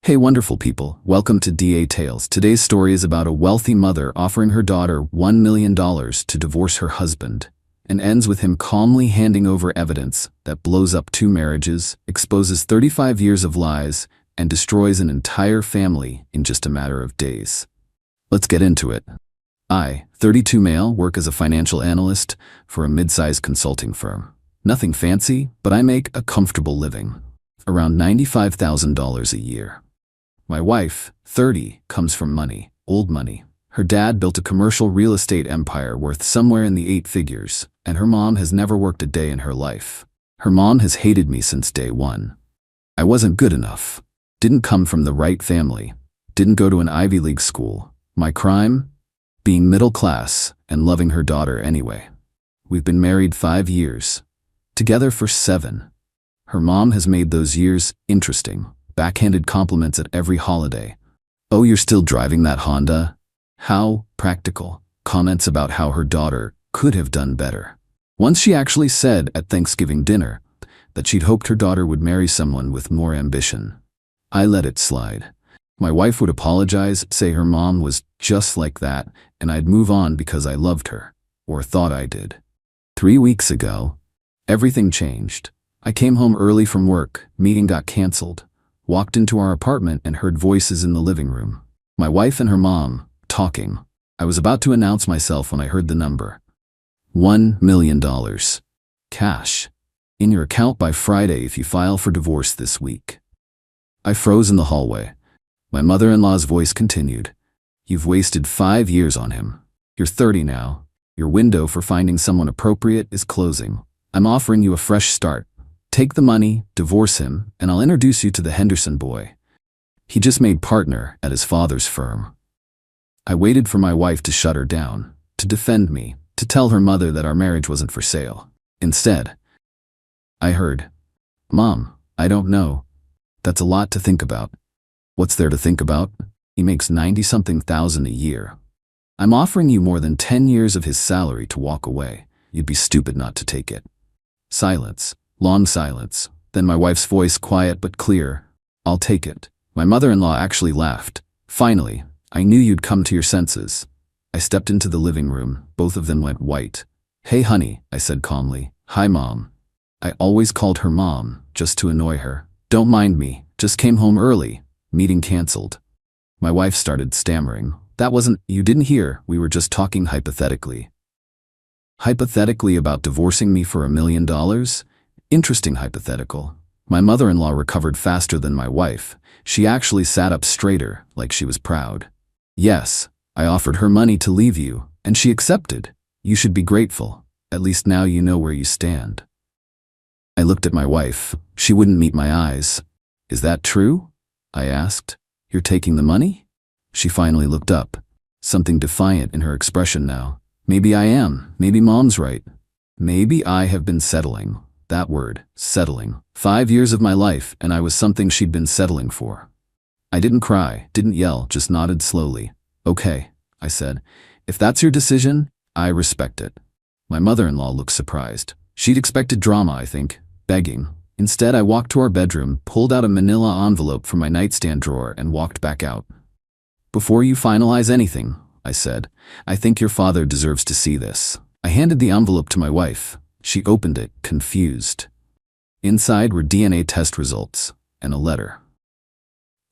Hey wonderful people, welcome to DA Tales. Today's story is about a wealthy mother offering her daughter $1 million to divorce her husband, and ends with him calmly handing over evidence that blows up 2 marriages, exposes 35 years of lies, and destroys an entire family in just a matter of days. Let's get into it. I, 32 male, work as a financial analyst for a mid-sized consulting firm. Nothing fancy, but I make a comfortable living, around $95,000 a year. My wife, 30, comes from money, old money. Her dad built a commercial real estate empire worth somewhere in the 8 figures, and her mom has never worked a day in her life. Her mom has hated me since day one. I wasn't good enough. Didn't come from the right family. Didn't go to an Ivy League school. My crime? Being middle class and loving her daughter anyway. We've been married 5 years. Together for 7. Her mom has made those years interesting. Backhanded compliments at every holiday. "Oh, you're still driving that Honda? How practical." Comments about how her daughter could have done better. Once she actually said at Thanksgiving dinner that she'd hoped her daughter would marry someone with more ambition. I let it slide. My wife would apologize, say her mom was just like that, and I'd move on because I loved her, or thought I did. 3 weeks ago, everything changed. I came home early from work, meeting got canceled. Walked into our apartment and heard voices in the living room. My wife and her mom, talking. I was about to announce myself when I heard the number. $1 million. Cash. In your account by Friday if you file for divorce this week. I froze in the hallway. My mother-in-law's voice continued. "You've wasted 5 years on him. You're 30 now. Your window for finding someone appropriate is closing. I'm offering you a fresh start. Take the money, divorce him, and I'll introduce you to the Henderson boy. He just made partner at his father's firm." I waited for my wife to shut her down, to defend me, to tell her mother that our marriage wasn't for sale. Instead, I heard, "Mom, I don't know. That's a lot to think about." What's there to think about? He makes 90-something thousand a year. I'm offering you more than 10 years of his salary to walk away. You'd be stupid not to take it. Silence. Long silence. Then my wife's voice, quiet but clear. "I'll take it." My mother-in-law actually laughed. "Finally, I knew you'd come to your senses." I stepped into the living room. Both of them went white. "Hey honey," I said calmly. "Hi mom." I always called her mom, just to annoy her. "Don't mind me, just came home early. Meeting canceled." My wife started stammering. You didn't hear, we were just talking hypothetically." Hypothetically about divorcing me for $1 million? Interesting hypothetical. My mother-in-law recovered faster than my wife. She actually sat up straighter, like she was proud. "Yes, I offered her money to leave you, and she accepted. You should be grateful. At least now you know where you stand." I looked at my wife. She wouldn't meet my eyes. "Is that true?" I asked. "You're taking the money?" She finally looked up. Something defiant in her expression now. "Maybe I am. Maybe mom's right. Maybe I have been settling." That word, settling. 5 years of my life, and I was something she'd been settling for. I didn't cry, didn't yell, just nodded slowly. "Okay," I said. "If that's your decision, I respect it." My mother-in-law looked surprised. She'd expected drama, I think, begging. Instead, I walked to our bedroom, pulled out a manila envelope from my nightstand drawer, and walked back out. "Before you finalize anything," I said, "I think your father deserves to see this." I handed the envelope to my wife. She opened it, confused. Inside were DNA test results and a letter.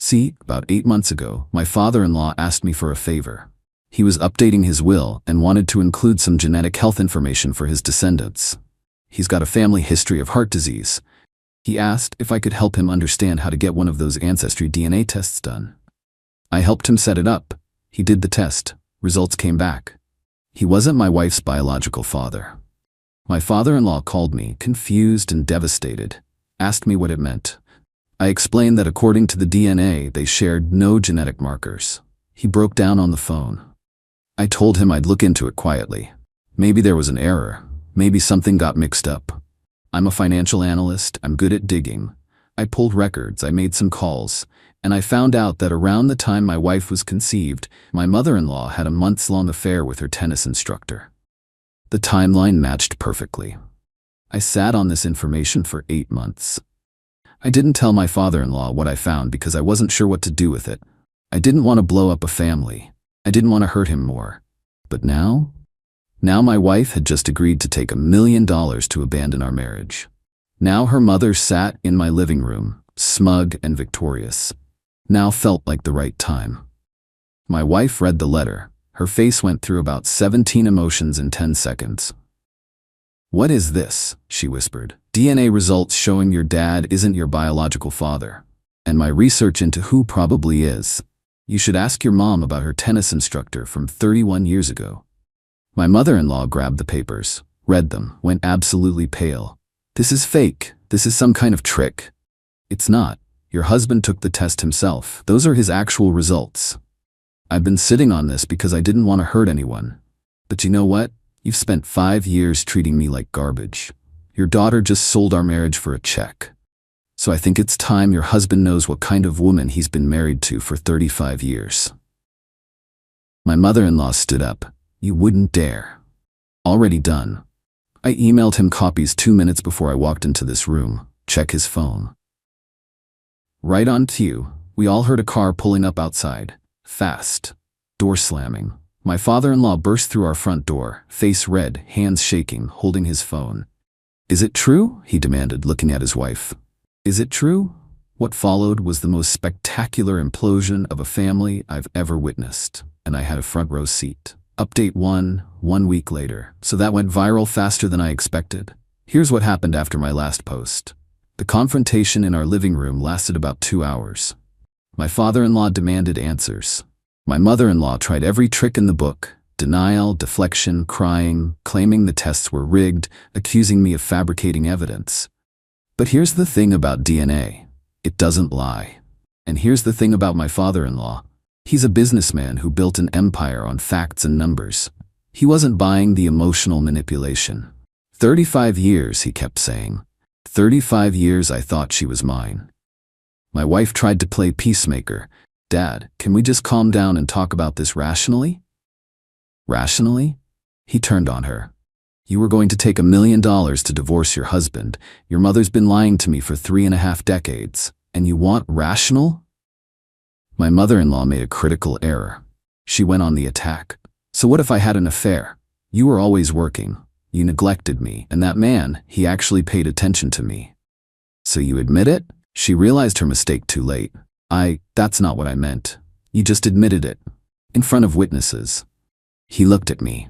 "See, about 8 months ago, my father-in-law asked me for a favor. He was updating his will and wanted to include some genetic health information for his descendants. He's got a family history of heart disease. He asked if I could help him understand how to get one of those ancestry DNA tests done. I helped him set it up. He did the test. Results came back. He wasn't my wife's biological father." My father-in-law called me, confused and devastated, asked me what it meant. I explained that according to the DNA, they shared no genetic markers. He broke down on the phone. I told him I'd look into it quietly. Maybe there was an error. Maybe something got mixed up. I'm a financial analyst. I'm good at digging. I pulled records, I made some calls, and I found out that around the time my wife was conceived, my mother-in-law had a months-long affair with her tennis instructor. The timeline matched perfectly. I sat on this information for 8 months. I didn't tell my father-in-law what I found because I wasn't sure what to do with it. I didn't want to blow up a family. I didn't want to hurt him more. But now? Now my wife had just agreed to take $1 million to abandon our marriage. Now her mother sat in my living room, smug and victorious. Now felt like the right time. My wife read the letter. Her face went through about 17 emotions in 10 seconds. "What is this?" she whispered. "DNA results showing your dad isn't your biological father. And my research into who probably is. You should ask your mom about her tennis instructor from 31 years ago." My mother-in-law grabbed the papers, read them, went absolutely pale. "This is fake. This is some kind of trick." "It's not. Your husband took the test himself. Those are his actual results. I've been sitting on this because I didn't want to hurt anyone. But you know what? You've spent 5 years treating me like garbage. Your daughter just sold our marriage for a check. So I think it's time your husband knows what kind of woman he's been married to for 35 years. My mother-in-law stood up. "You wouldn't dare." "Already done." I emailed him copies 2 minutes before I walked into this room. Check his phone. Right on cue, we all heard a car pulling up outside. Fast. Door slamming. My father-in-law burst through our front door, face red, hands shaking, holding his phone. "Is it true?" he demanded, looking at his wife. "Is it true?" What followed was the most spectacular implosion of a family I've ever witnessed, and I had a front row seat. Update 1 week later. So that went viral faster than I expected. Here's what happened after my last post. The confrontation in our living room lasted about 2 hours. My father-in-law demanded answers. My mother-in-law tried every trick in the book: denial, deflection, crying, claiming the tests were rigged, accusing me of fabricating evidence. But here's the thing about DNA. It doesn't lie. And here's the thing about my father-in-law. He's a businessman who built an empire on facts and numbers. He wasn't buying the emotional manipulation. 35 years, he kept saying. 35 years I thought she was mine. My wife tried to play peacemaker. "Dad, can we just calm down and talk about this rationally?" "Rationally?" He turned on her. "You were going to take $1 million to divorce your husband. Your mother's been lying to me for 3.5 decades. And you want rational?" My mother-in-law made a critical error. She went on the attack. "So what if I had an affair? You were always working. You neglected me, and that man, he actually paid attention to me." "So you admit it?" She realized her mistake too late. That's not what I meant. You just admitted it. In front of witnesses." He looked at me.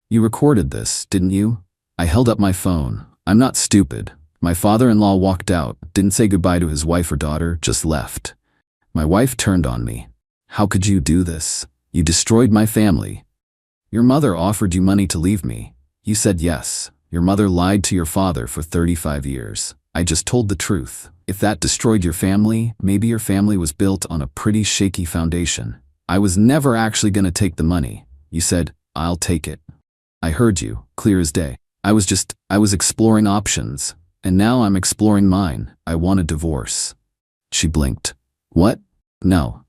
"You recorded this, didn't you?" I held up my phone. "I'm not stupid." My father-in-law walked out, didn't say goodbye to his wife or daughter, just left. My wife turned on me. "How could you do this? You destroyed my family. Your mother offered you money to leave me. You said yes. Your mother lied to your father for 35 years. I just told the truth. If that destroyed your family, maybe your family was built on a pretty shaky foundation. I was never actually going to take the money. You said, 'I'll take it.' I heard you, clear as day. I was exploring options, and now I'm exploring mine. I want a divorce." She blinked. "What? No.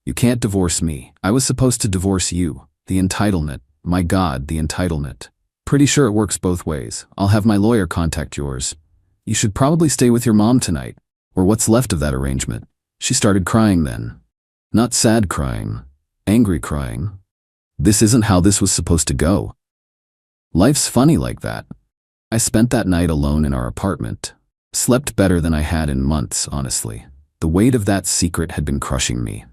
You can't divorce me. I was supposed to divorce you. The entitlement. My God, the entitlement. Pretty sure it works both ways. I'll have my lawyer contact yours. You should probably stay with your mom tonight, or what's left of that arrangement." She started crying then. Not sad crying, angry crying. This isn't how this was supposed to go. Life's funny like that. I spent that night alone in our apartment. Slept better than I had in months, honestly. The weight of that secret had been crushing me.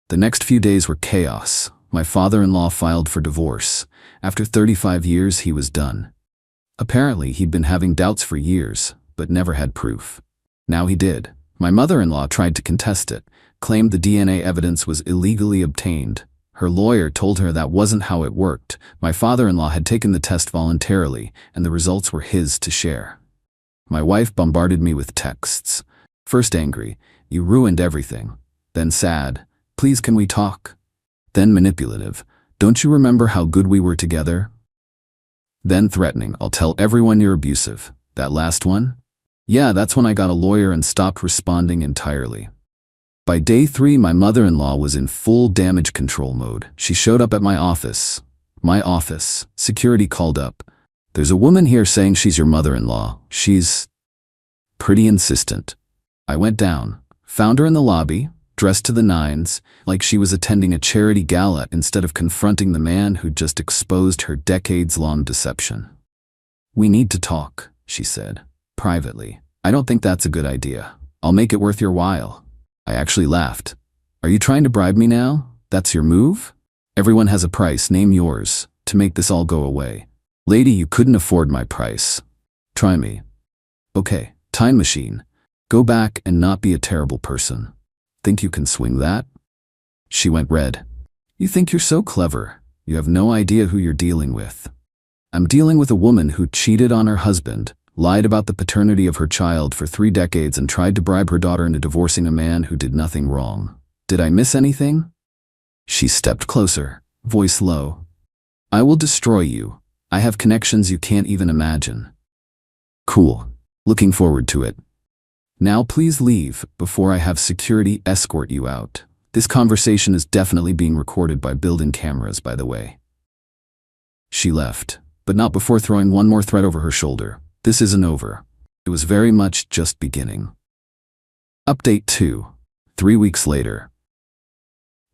The next few days were chaos. My father-in-law filed for divorce. After 35 years, he was done. Apparently, he'd been having doubts for years, but never had proof. Now he did. My mother-in-law tried to contest it, claimed the DNA evidence was illegally obtained. Her lawyer told her that wasn't how it worked. My father-in-law had taken the test voluntarily, and the results were his to share. My wife bombarded me with texts. First angry, "You ruined everything." Then sad, "Please can we talk?" Then manipulative, "Don't you remember how good we were together?" Then threatening, "I'll tell everyone you're abusive." That last one? Yeah, that's when I got a lawyer and stopped responding entirely. By day 3, my mother-in-law was in full damage control mode. She showed up at my office. Security called up. "There's a woman here saying she's your mother-in-law. She's..." Pretty insistent. I went down, found her in the lobby, dressed to the nines, like she was attending a charity gala instead of confronting the man who'd just exposed her decades-long deception. "We need to talk," she said, privately. "I don't think that's a good idea. I'll make it worth your while." I actually laughed. "Are you trying to bribe me now? That's your move? Everyone has a price, name yours, to make this all go away." "Lady, you couldn't afford my price. Try me." "Okay, time machine. Go back and not be a terrible person. Think you can swing that?" She went red. "You think you're so clever. You have no idea who you're dealing with. I'm dealing with a woman who cheated on her husband, lied about the paternity of her child for 3 decades, and tried to bribe her daughter into divorcing a man who did nothing wrong. Did I miss anything?" She stepped closer, voice low. "I will destroy you. I have connections you can't even imagine." "Cool. Looking forward to it. Now please leave before I have security escort you out. This conversation is definitely being recorded by built-in cameras, by the way." She left, but not before throwing one more threat over her shoulder. This isn't over. It was very much just beginning. Update 2. 3 weeks later.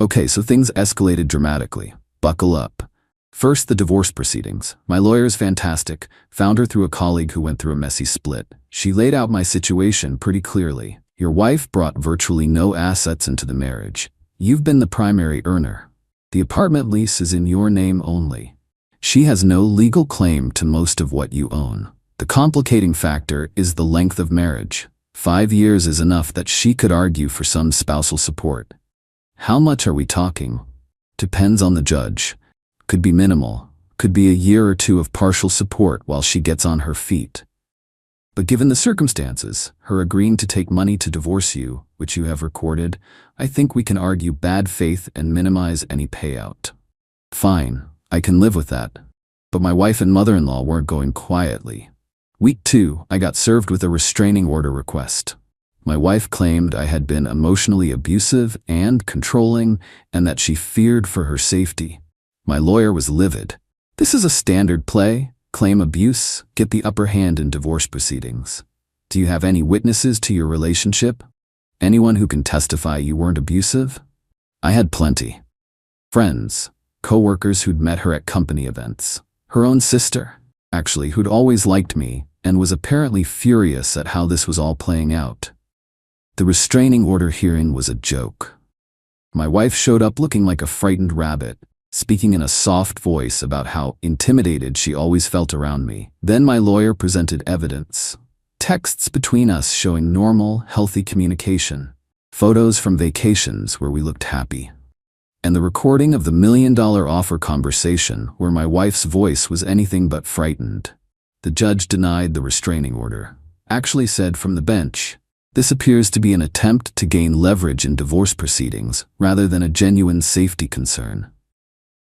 Okay, so things escalated dramatically. Buckle up. First, the divorce proceedings. My lawyer is fantastic. Found her through a colleague who went through a messy split. She laid out my situation pretty clearly. Your wife brought virtually no assets into the marriage. You've been the primary earner. The apartment lease is in your name only. She has no legal claim to most of what you own. The complicating factor is the length of marriage. 5 years is enough that she could argue for some spousal support. How much are we talking? Depends on the judge. Could be minimal, could be a year or 2 of partial support while she gets on her feet. But given the circumstances, her agreeing to take money to divorce you, which you have recorded, I think we can argue bad faith and minimize any payout. Fine, I can live with that. But my wife and mother-in-law weren't going quietly. Week 2, I got served with a restraining order request. My wife claimed I had been emotionally abusive and controlling, and that she feared for her safety. My lawyer was livid. This is a standard play. Claim abuse, get the upper hand in divorce proceedings. Do you have any witnesses to your relationship? Anyone who can testify you weren't abusive? I had plenty. Friends, co-workers who'd met her at company events. Her own sister, actually, who'd always liked me and was apparently furious at how this was all playing out. The restraining order hearing was a joke. My wife showed up looking like a frightened rabbit, speaking in a soft voice about how intimidated she always felt around me. Then my lawyer presented evidence. Texts between us showing normal, healthy communication. Photos from vacations where we looked happy. And the recording of the $1 million offer conversation where my wife's voice was anything but frightened. The judge denied the restraining order. Actually said from the bench, "This appears to be an attempt to gain leverage in divorce proceedings rather than a genuine safety concern."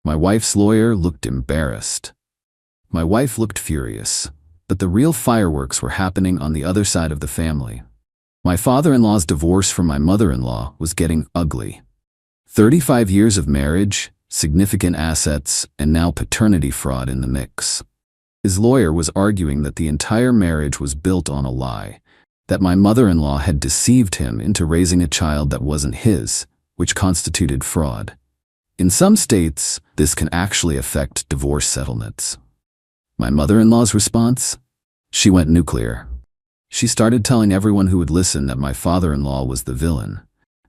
My wife's lawyer looked embarrassed. My wife looked furious, but the real fireworks were happening on the other side of the family. My father-in-law's divorce from my mother-in-law was getting ugly. 35 years of marriage, significant assets, and now paternity fraud in the mix. His lawyer was arguing that the entire marriage was built on a lie, that my mother-in-law had deceived him into raising a child that wasn't his, which constituted fraud. In some states, this can actually affect divorce settlements. My mother-in-law's response? She went nuclear. She started telling everyone who would listen that my father-in-law was the villain,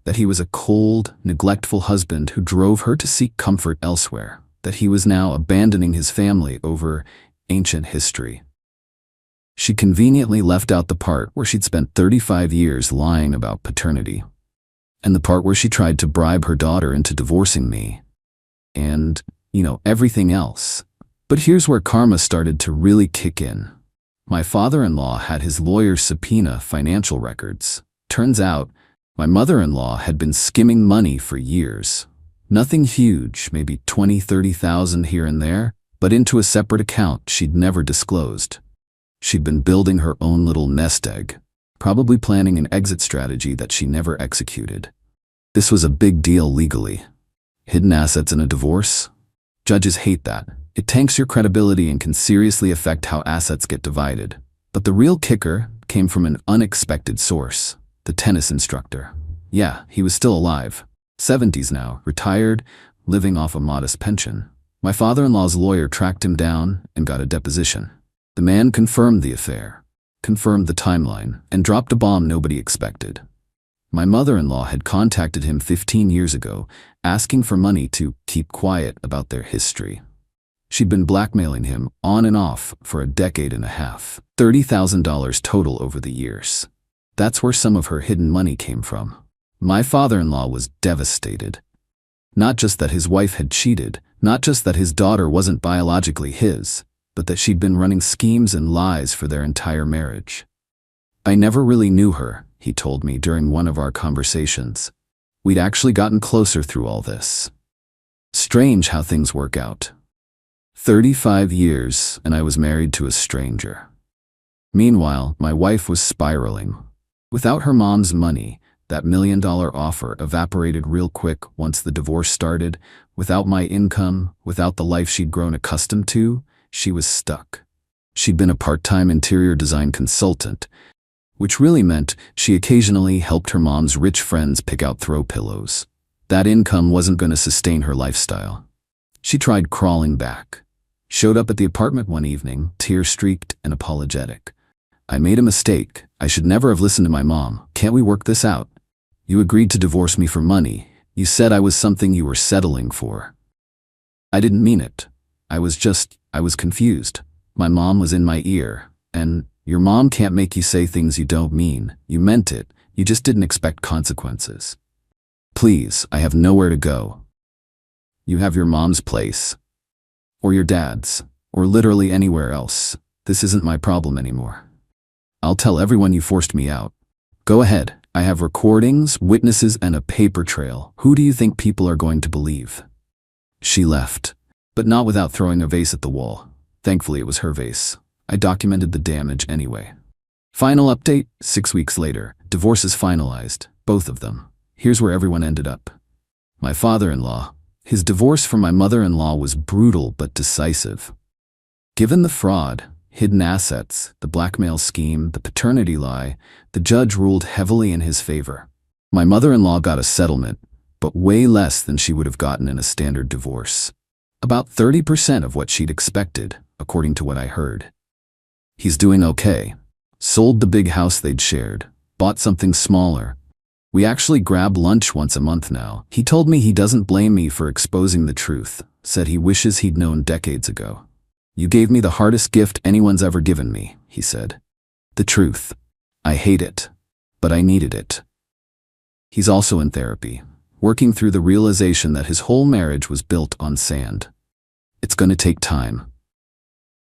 that he was a cold, neglectful husband who drove her to seek comfort elsewhere, that he was now abandoning his family over ancient history. She conveniently left out the part where she'd spent 35 years lying about paternity, and the part where she tried to bribe her daughter into divorcing me, and, everything else. But here's where karma started to really kick in. My father-in-law had his lawyer subpoena financial records. Turns out, my mother-in-law had been skimming money for years. Nothing huge, maybe $20,000-$30,000 here and there, but into a separate account she'd never disclosed. She'd been building her own little nest egg, probably planning an exit strategy that she never executed. This was a big deal legally. Hidden assets in a divorce? Judges hate that. It tanks your credibility and can seriously affect how assets get divided. But the real kicker came from an unexpected source. The tennis instructor. Yeah, he was still alive. 70s now, retired, living off a modest pension. My father-in-law's lawyer tracked him down and got a deposition. The man confirmed the affair, confirmed the timeline, and dropped a bomb nobody expected. My mother-in-law had contacted him 15 years ago, asking for money to keep quiet about their history. She'd been blackmailing him on and off for a decade and a half. $30,000 total over the years. That's where some of her hidden money came from. My father-in-law was devastated. Not just that his wife had cheated, not just that his daughter wasn't biologically his, but that she'd been running schemes and lies for their entire marriage. I never really knew her, he told me during one of our conversations. We'd actually gotten closer through all this. Strange how things work out. 35 years, and I was married to a stranger. Meanwhile, my wife was spiraling. Without her mom's money, that $1 million offer evaporated real quick once the divorce started. Without my income, without the life she'd grown accustomed to, she was stuck. She'd been a part-time interior design consultant, which really meant she occasionally helped her mom's rich friends pick out throw pillows. That income wasn't going to sustain her lifestyle. She tried crawling back. Showed up at the apartment one evening, tear-streaked and apologetic. I made a mistake. I should never have listened to my mom. Can't we work this out? You agreed to divorce me for money. You said I was something you were settling for. I didn't mean it. I was confused. My mom was in my ear, and your mom can't make you say things you don't mean. You meant it. You just didn't expect consequences. Please, I have nowhere to go. You have your mom's place. Or your dad's. Or literally anywhere else. This isn't my problem anymore. I'll tell everyone you forced me out. Go ahead. I have recordings, witnesses, and a paper trail. Who do you think people are going to believe? She left, but not without throwing a vase at the wall. Thankfully, it was her vase. I documented the damage anyway. Final update, 6 weeks later. Divorce is finalized, both of them. Here's where everyone ended up. My father-in-law. His divorce from my mother-in-law was brutal but decisive. Given the fraud, hidden assets, the blackmail scheme, the paternity lie, the judge ruled heavily in his favor. My mother-in-law got a settlement, but way less than she would have gotten in a standard divorce. About 30% of what she'd expected, according to what I heard. He's doing okay. Sold the big house they'd shared, bought something smaller. We actually grab lunch once a month now. He told me he doesn't blame me for exposing the truth, said he wishes he'd known decades ago. You gave me the hardest gift anyone's ever given me, he said. The truth. I hate it, but I needed it. He's also in therapy, working through the realization that his whole marriage was built on sand. It's going to take time.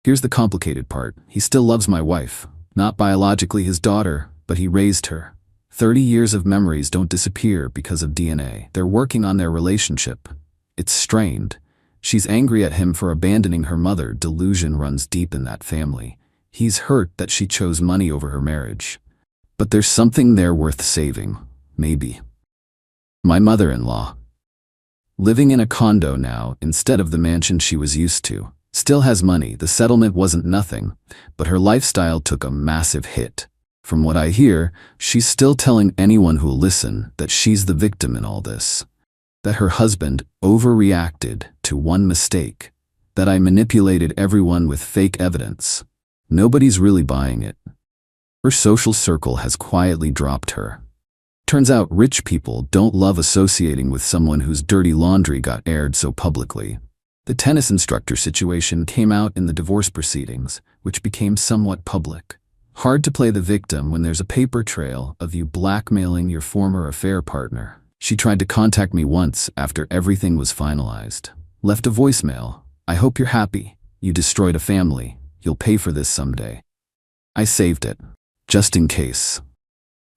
Here's the complicated part. He still loves my wife, not biologically his daughter, but he raised her. 30 years of memories don't disappear because of DNA. They're working on their relationship. It's strained. She's angry at him for abandoning her mother. Delusion runs deep in that family. He's hurt that she chose money over her marriage. But there's something there worth saving. Maybe. My mother-in-law. Living in a condo now instead of the mansion she was used to. Still has money. The settlement wasn't nothing, but her lifestyle took a massive hit. From what I hear, she's still telling anyone who'll listen that she's the victim in all this. That her husband overreacted to one mistake. That I manipulated everyone with fake evidence. Nobody's really buying it. Her social circle has quietly dropped her. Turns out rich people don't love associating with someone whose dirty laundry got aired so publicly. The tennis instructor situation came out in the divorce proceedings, which became somewhat public. Hard to play the victim when there's a paper trail of you blackmailing your former affair partner. She tried to contact me once after everything was finalized. Left a voicemail. I hope you're happy. You destroyed a family. You'll pay for this someday. I saved it. Just in case.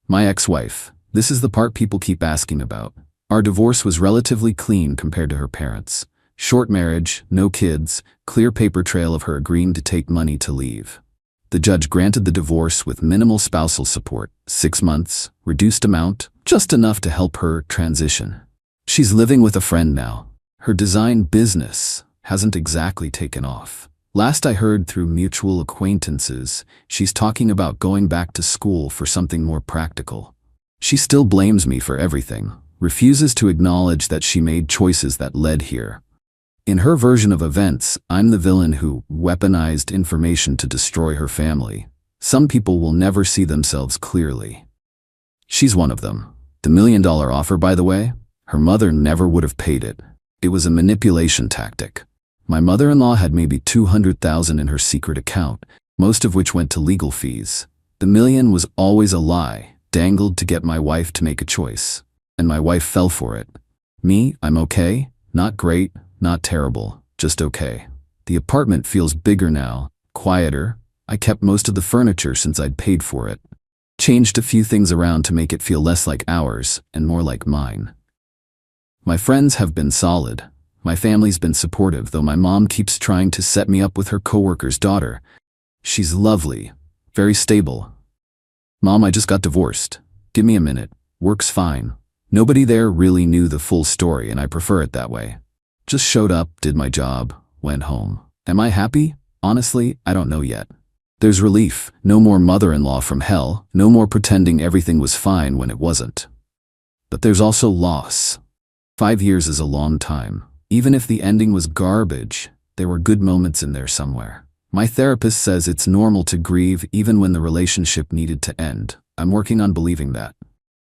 My ex-wife. This is the part people keep asking about. Our divorce was relatively clean compared to her parents. Short marriage, no kids, clear paper trail of her agreeing to take money to leave. The judge granted the divorce with minimal spousal support, 6 months, reduced amount, just enough to help her transition. She's living with a friend now. Her design business hasn't exactly taken off. Last I heard through mutual acquaintances, she's talking about going back to school for something more practical. She still blames me for everything, refuses to acknowledge that she made choices that led here. In her version of events, I'm the villain who weaponized information to destroy her family. Some people will never see themselves clearly. She's one of them. The $1 million offer, by the way, her mother never would have paid it. It was a manipulation tactic. My mother-in-law had maybe $200,000 in her secret account, most of which went to legal fees. The $1 million was always a lie, dangled to get my wife to make a choice. And my wife fell for it. Me, I'm okay, not great, not terrible, just okay. The apartment feels bigger now, quieter. I kept most of the furniture since I'd paid for it. Changed a few things around to make it feel less like ours and more like mine. My friends have been solid. My family's been supportive, though my mom keeps trying to set me up with her coworker's daughter. She's lovely, very stable. Mom, I just got divorced. Give me a minute. Work's fine. Nobody there really knew the full story, and I prefer it that way. Just showed up, did my job, went home. Am I happy? Honestly, I don't know yet. There's relief. No more mother-in-law from hell. No more pretending everything was fine when it wasn't. But there's also loss. 5 years is a long time. Even if the ending was garbage, there were good moments in there somewhere. My therapist says it's normal to grieve even when the relationship needed to end. I'm working on believing that.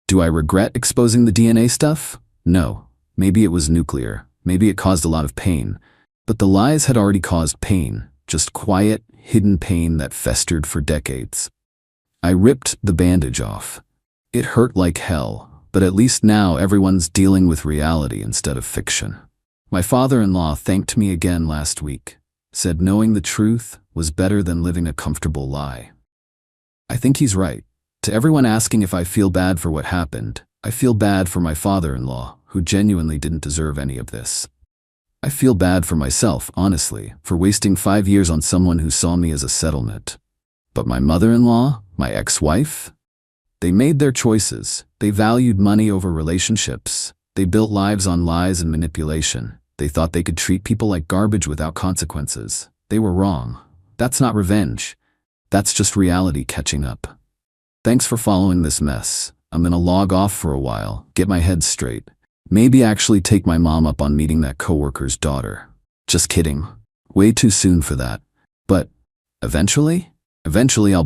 Do I regret exposing the DNA stuff? No. Maybe it was nuclear. Maybe it caused a lot of pain. But the lies had already caused pain, just quiet, hidden pain that festered for decades. I ripped the bandage off. It hurt like hell, but at least now everyone's dealing with reality instead of fiction. My father-in-law thanked me again last week, said knowing the truth was better than living a comfortable lie. I think he's right. To everyone asking if I feel bad for what happened, I feel bad for my father-in-law, who genuinely didn't deserve any of this. I feel bad for myself, honestly, for wasting 5 years on someone who saw me as a settlement. But my mother-in-law, my ex-wife, they made their choices. They valued money over relationships. They built lives on lies and manipulation. They thought they could treat people like garbage without consequences. They were wrong. That's not revenge. That's just reality catching up. Thanks for following this mess. I'm gonna log off for a while, get my head straight. Maybe actually take my mom up on meeting that coworker's daughter. Just kidding. Way too soon for that. But eventually I'll